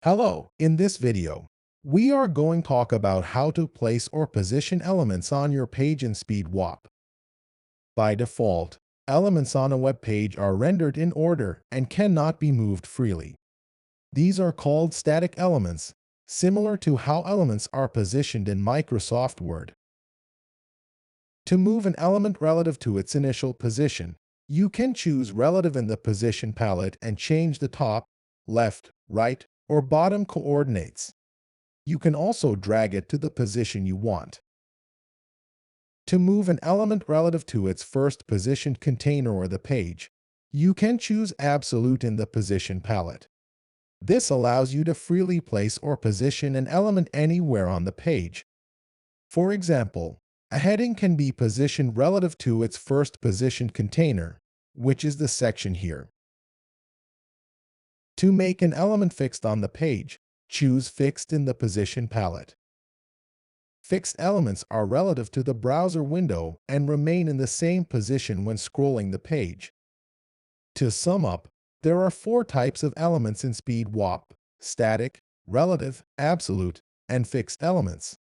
Hello, in this video, we are going to talk about how to place or position elements on your page in Speedwapp. By default, elements on a web page are rendered in order and cannot be moved freely. These are called static elements, similar to how elements are positioned in Microsoft Word. To move an element relative to its initial position, you can choose relative in the position palette and change the top, left, right, or bottom coordinates. You can also drag it to the position you want. To move an element relative to its first positioned container or the page, you can choose absolute in the position palette. This allows you to freely place or position an element anywhere on the page. For example, a heading can be positioned relative to its first positioned container, which is the section here. To make an element fixed on the page, choose Fixed in the Position palette. Fixed elements are relative to the browser window and remain in the same position when scrolling the page. To sum up, there are four types of elements in Speedwapp: static, relative, absolute, and fixed elements.